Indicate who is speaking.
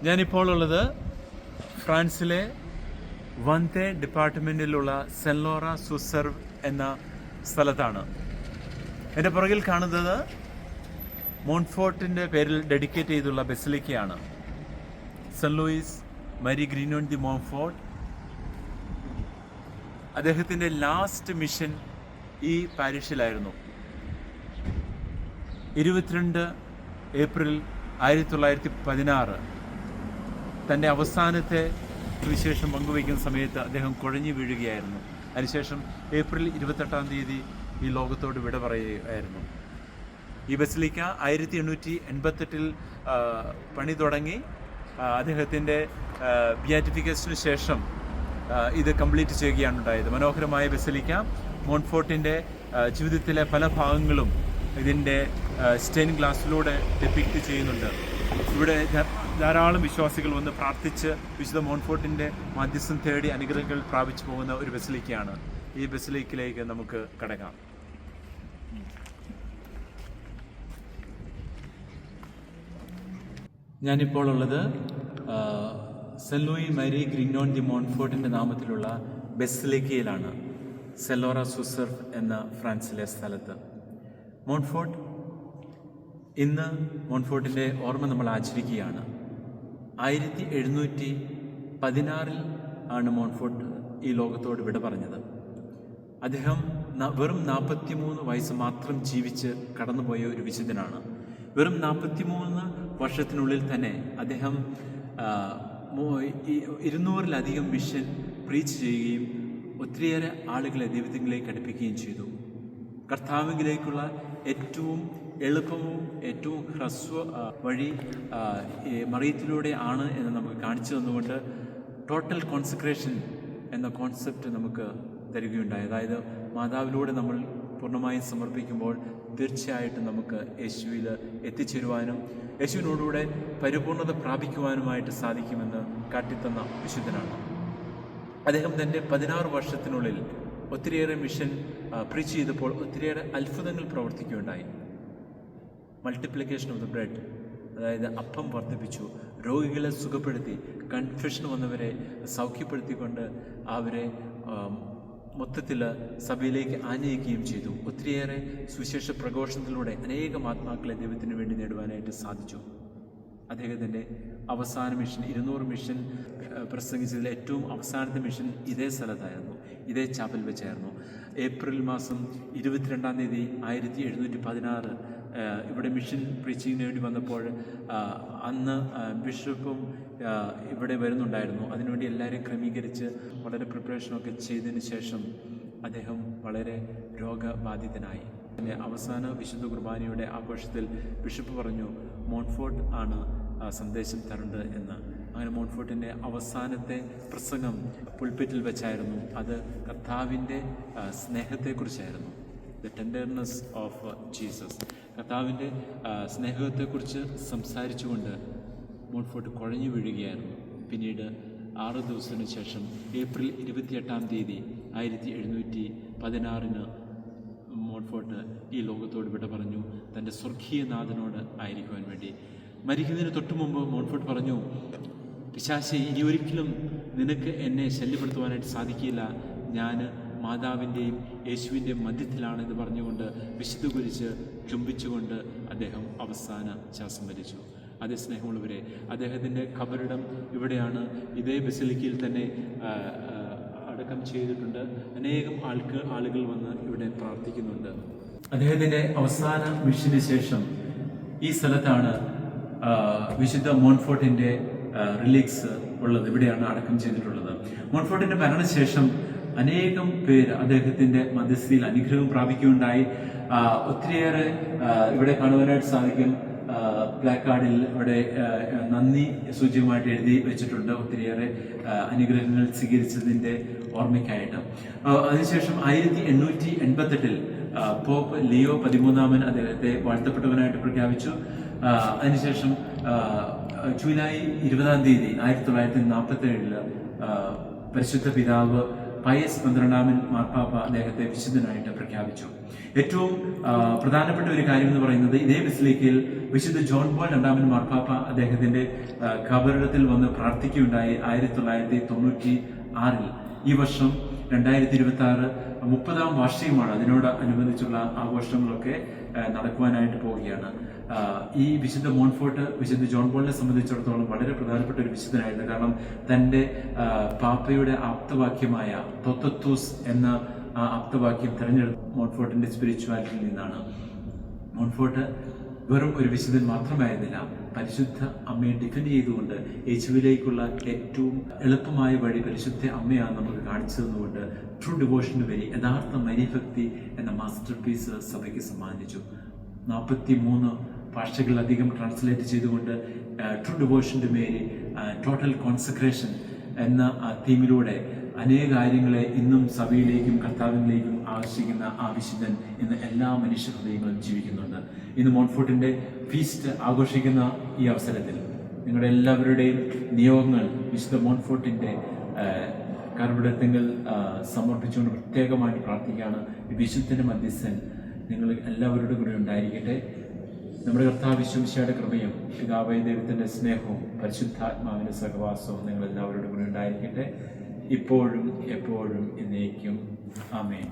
Speaker 1: ഞാനിപ്പോൾ ഉള്ളത് ഫ്രാൻസിലെ വന്തേ ഡിപ്പാർട്ട്മെൻറ്റിലുള്ള സെൻലോറ സുസെർവ് എന്ന സ്ഥലത്താണ്. എൻ്റെ പുറകിൽ കാണുന്നത് മോൺഫോർട്ടിൻ്റെ പേരിൽ ഡെഡിക്കേറ്റ് ചെയ്തുള്ള ബസിലിക്കയാണ്. സെന്റ് ലൂയിസ് മരി ഗ്രിഗ്നോൺ ദി മോൺഫോർട്ട്. അദ്ദേഹത്തിൻ്റെ ലാസ്റ്റ് മിഷൻ ഈ പാരിഷിലായിരുന്നു. 22 ഏപ്രിൽ 1916 തൻ്റെ അവസാനത്തെ സുവിശേഷം പങ്കുവയ്ക്കുന്ന സമയത്ത് അദ്ദേഹം കുഴഞ്ഞു വീഴുകയായിരുന്നു. അതിനുശേഷം ഏപ്രിൽ 28-ാം തീയതി ഈ ലോകത്തോട് വിട പറയുകയായിരുന്നു. ഈ ബസിലിക്ക 1888 പണി തുടങ്ങി. അദ്ദേഹത്തിൻ്റെ ബിയാറ്റിഫിക്കേഷന് ശേഷം ഇത് കംപ്ലീറ്റ് ചെയ്യുകയാണ് ഉണ്ടായത്. മനോഹരമായ ബസിലിക്ക മോൺഫോർട്ടിൻ്റെ ജീവിതത്തിലെ പല ഭാഗങ്ങളും ഇതിൻ്റെ സ്റ്റെയിൻ ഗ്ലാസ്സിലൂടെ ഡെപ്പിക്റ്റ് ചെയ്യുന്നുണ്ട്. ഇവിടെ ധാരാളം വിശ്വാസികൾ വന്ന് പ്രാർത്ഥിച്ച് വിശുദ്ധ മോൺഫോർട്ടിൻ്റെ മധ്യസ്ഥം തേടി അനുഗ്രഹങ്ങൾ പ്രാപിച്ചു പോകുന്ന ഒരു ബസിലിക്കയാണ്. ഈ ബസിലിക്കയിലേക്ക് നമുക്ക് കടക്കാം. ഞാനിപ്പോൾ ഉള്ളത് സെന്റ് ലൂയി മരി ഗ്രിഗ്നോൺ ദി മോൺഫോർട്ടിൻ്റെ നാമത്തിലുള്ള ബസിലിക്കയിലാണ്, സെല്ലോറ സുസെർവ് എന്ന ഫ്രാൻസിലെ സ്ഥലത്ത്. മോൺഫോർട്ട്, ഇന്ന് മോൺഫോർട്ടിൻ്റെ ഓർമ്മ നമ്മൾ ആചരിക്കുകയാണ്. 1716 ആണ് മോൺഫോർട്ട് ഈ ലോകത്തോട് വിട പറഞ്ഞത്. അദ്ദേഹം വെറും 43 വയസ്സ് മാത്രം ജീവിച്ച് കടന്നുപോയ ഒരു വിശുദ്ധനാണ്. വെറും 43 വർഷത്തിനുള്ളിൽ തന്നെ അദ്ദേഹം 200-ലധികം മിഷൻ പ്രീച്ച് ചെയ്യുകയും ഒത്തിരിയേറെ ആളുകളെ ദൈവത്തിലേക്ക് അടുപ്പിക്കുകയും ചെയ്തു. കർത്താവിലേക്കുള്ള ഏറ്റവും എളുപ്പവും ഏറ്റവും ഹ്രസ്വ വഴി മറിയത്തിലൂടെ ആണ് എന്ന് നമുക്ക് കാണിച്ചു തന്നുകൊണ്ട് ടോട്ടൽ കോൺസെക്രേഷൻ എന്ന കോൺസെപ്റ്റ് നമുക്ക് തരികയുണ്ടായി. അതായത് മാതാവിലൂടെ നമ്മൾ പൂർണ്ണമായും സമർപ്പിക്കുമ്പോൾ തീർച്ചയായിട്ടും നമുക്ക് യേശുവിൽ എത്തിച്ചേരുവാനും യേശുവിനോടുകൂടെ പരിപൂർണത പ്രാപിക്കുവാനുമായിട്ട് സാധിക്കുമെന്ന് കാട്ടിത്തന്ന വിശുദ്ധനാണ്. അദ്ദേഹം തൻ്റെ 16 വർഷത്തിനുള്ളിൽ ഒത്തിരിയേറെ മിഷൻ പ്രീച്ച് ചെയ്തപ്പോൾ ഒത്തിരിയേറെ അത്ഭുതങ്ങൾ പ്രവർത്തിക്കുകയുണ്ടായി. മൾട്ടിപ്ലിക്കേഷൻ ഓഫ് ദ ബ്രെഡ്, അതായത് അപ്പം വർദ്ധിപ്പിച്ചു, രോഗികളെ സുഖപ്പെടുത്തി, കൺഫ്യൂഷൻ വന്നവരെ സൗഖ്യപ്പെടുത്തിക്കൊണ്ട് അവരെ മൊത്തത്തിൽ സഭയിലേക്ക് ആനയിക്കുകയും ചെയ്തു. ഒത്തിരിയേറെ സുവിശേഷ പ്രഘോഷണത്തിലൂടെ അനേകം ആത്മാക്കളെ ദൈവത്തിന് വേണ്ടി നേടുവാനായിട്ട് സാധിച്ചു. അദ്ദേഹത്തിൻ്റെ അവസാന മിഷൻ 200 മിഷൻ പ്രസംഗിച്ചതിൽ ഏറ്റവും അവസാനത്തെ മിഷൻ ഇതേ സ്ഥലത്തായിരുന്നു, ഇതേ ചാപ്പൽ വെച്ചായിരുന്നു. ഏപ്രിൽ മാസം 22-ാം തീയതി 1716 ഇവിടെ മിഷൻ പ്രീച്ചിങ്ങിന് വേണ്ടി വന്നപ്പോൾ അന്ന് ബിഷപ്പും ഇവിടെ വരുന്നുണ്ടായിരുന്നു. അതിനുവേണ്ടി എല്ലാവരെയും ക്രമീകരിച്ച് വളരെ പ്രിപ്പറേഷനൊക്കെ ചെയ്തതിന് ശേഷം അദ്ദേഹം വളരെ രോഗബാധിതനായി. പിന്നെ അവസാന വിശുദ്ധ കുർബാനയുടെ ആഘോഷത്തിൽ ബിഷപ്പ് പറഞ്ഞു, മോൺഫോർട്ട് ആണ് സന്ദേശം തരേണ്ടത് എന്ന്. അങ്ങനെ മോൺഫോർട്ടിൻ്റെ അവസാനത്തെ പ്രസംഗം പുൾപിറ്റിൽ വെച്ചായിരുന്നു. അത് കർത്താവിൻ്റെ സ്നേഹത്തെക്കുറിച്ചായിരുന്നു. ദ ടെൻഡർനെസ് ഓഫ് ജീസസ്, കർത്താവിൻ്റെ സ്നേഹത്തെക്കുറിച്ച് സംസാരിച്ചുകൊണ്ട് മോൺഫോർട്ട് കുഴഞ്ഞു വീഴുകയായിരുന്നു. പിന്നീട് 6 ദിവസത്തിന് ശേഷം ഏപ്രിൽ 28-ാം തീയതി 1716 മോൺഫോർട്ട് ഈ ലോകത്തോട് വിട പറഞ്ഞു, തൻ്റെ സ്വർഗീയനാഥനോട് ആയിരിക്കുവാൻ വേണ്ടി. മരിക്കുന്നതിന് തൊട്ടു മുമ്പ് മോൺഫോർട്ട് പറഞ്ഞു, പിശാചേ, ഇനി ഒരിക്കലും നിനക്ക് എന്നെ ശല്യപ്പെടുത്തുവാനായിട്ട് സാധിക്കില്ല, ഞാൻ മാതാവിൻ്റെയും യേശുവിൻ്റെയും മധ്യത്തിലാണെന്ന് പറഞ്ഞുകൊണ്ട് വിശുദ്ധ കുരിശ് ചുംബിച്ചുകൊണ്ട് അദ്ദേഹം അവസാന ശ്വാസം വലിച്ചു. അതേ സ്നേഹമുള്ളവരെ, അദ്ദേഹത്തിൻ്റെ ഖബറിടം ഇവിടെയാണ്. ഇതേ ബസിലിക്കയിൽ തന്നെ അടക്കം ചെയ്തിട്ടുണ്ട്. അനേകം ആളുകൾ വന്ന് ഇവിടെ പ്രാർത്ഥിക്കുന്നുണ്ട്. അദ്ദേഹത്തിൻ്റെ അവസാന മിഷന് ശേഷം ഈ സ്ഥലത്താണ് വിശുദ്ധ മോൺഫോർട്ടിൻ്റെ റിലീക്സ് ഉള്ളത്. ഇവിടെയാണ് അടക്കം ചെയ്തിട്ടുള്ളത്. മോൺഫോർട്ടിൻ്റെ മരണശേഷം അനേകം പേര് അദ്ദേഹത്തിൻ്റെ മധ്യസ്ഥയിൽ അനുഗ്രഹം പ്രാപിക്കുകയുണ്ടായി. ഒത്തിരിയേറെ ഇവിടെ കാണുവാനായിട്ട് സാധിക്കും. പ്ലാക്കാർഡിൽ ഇവിടെ നന്ദി സൂചകമായിട്ട് എഴുതി വെച്ചിട്ടുണ്ട്, ഒത്തിരിയേറെ അനുഗ്രഹങ്ങൾ സ്വീകരിച്ചതിൻ്റെ ഓർമ്മയ്ക്കായിട്ട്. അതിനുശേഷം 1888 പോപ്പ് ലിയോ 13 അദ്ദേഹത്തെ വാഴ്ത്തപ്പെട്ടവനായിട്ട് പ്രഖ്യാപിച്ചു. അതിനുശേഷം ജൂലൈ 20-ാം തീയതി 1947 പരിശുദ്ധ പിതാവ് പയസ് 12 മാർപ്പാപ്പ അദ്ദേഹത്തെ വിശുദ്ധനായിട്ട് പ്രഖ്യാപിച്ചു. ഏറ്റവും പ്രധാനപ്പെട്ട ഒരു കാര്യം എന്ന് പറയുന്നത്, ഇതേ ബസിലിക്കയിൽ വിശുദ്ധ ജോൺ പോൾ 2 മാർപ്പാപ്പ അദ്ദേഹത്തിന്റെ ഖബറിടത്തിൽ വന്ന് പ്രാർത്ഥിക്കുകയുണ്ടായി. 1996 ഈ വർഷം 2026 30ാം വാർഷികമാണ്. അതിനോട് അനുബന്ധിച്ചുള്ള ആഘോഷങ്ങളൊക്കെ നടക്കുവാനായിട്ട് പോവുകയാണ്. ഈ വിശുദ്ധ മോൺഫോർട്ട് വിശുദ്ധ ജോൺ പോളിനെ സംബന്ധിച്ചിടത്തോളം വളരെ പ്രധാനപ്പെട്ട ഒരു വിശുദ്ധനായിരുന്നു. കാരണം തൻ്റെ പാപ്പയുടെ ആപ്തവാക്യമായ തൊത്തത്തൂസ് എന്ന ആപ്തവാക്യം തിരഞ്ഞെടുത്ത മോൺഫോർട്ടിന്റെ സ്പിരിച്വാലിറ്റിയിൽ നിന്നാണ്. മോൺഫോർട്ട് വെറും ഒരു വിശുദ്ധൻ മാത്രമായിരുന്നില്ല, പരിശുദ്ധ അമ്മയെ ഡിഫെൻഡ് ചെയ്തുകൊണ്ട് യേശുവിലേക്കുള്ള ഏറ്റവും എളുപ്പമായ വഴി പരിശുദ്ധ അമ്മയാണ് നമുക്ക് കാണിച്ചു തന്നുകൊണ്ട് ട്രൂ ഡിവോഷന് വഴി യഥാർത്ഥ മരിഭക്തി എന്ന മാസ്റ്റർ പീസ് സഭയ്ക്ക് സമ്മാനിച്ചു. 43 ഭാഷകളിലധികം ട്രാൻസ്ലേറ്റ് ചെയ്തുകൊണ്ട് ട്രൂ ഡിവോഷൻ്റെ മേരി ടോട്ടൽ കോൺസെക്രേഷൻ എന്ന തീമിലൂടെ അനേക കാര്യങ്ങളെ ഇന്നും സഭയിലേക്കും കർത്താവിലേക്കും ആകർഷിക്കുന്ന ആ വിശുദ്ധൻ ഇന്ന് എല്ലാ മനുഷ്യ ഹൃദയങ്ങളും ജീവിക്കുന്നുണ്ട്. ഇന്ന് മോൺഫോർട്ടിന്റെ ഫീസ്റ്റ് ആഘോഷിക്കുന്ന ഈ അവസരത്തിൽ നിങ്ങളുടെ എല്ലാവരുടെയും നിയോഗങ്ങൾ വിശുദ്ധ മോൺഫോർട്ടിന്റെ കർപ്പിടത്തിങ്കിൽ സമർപ്പിച്ചുകൊണ്ട് പ്രത്യേകമായിട്ട് പ്രാർത്ഥിക്കുകയാണ്. ഈ വിശുദ്ധന്റെ മധ്യസ്ഥൻ നിങ്ങൾ എല്ലാവരുടെ കൂടെ ഉണ്ടായിരിക്കട്ടെ. നമ്മുടെ കർത്താവ് ഈശോമിശിഹായുടെ കൃപയും പിതാവായ ദൈവത്തിന്റെ സ്നേഹവും പരിശുദ്ധാത്മാവിന്റെ സഹവാസവും നിങ്ങൾ എല്ലാവരുടെ കൂടെ ഉണ്ടായിരിക്കട്ടെ, ഇപ്പോഴും എപ്പോഴും എന്നേക്കും. ആമേൻ.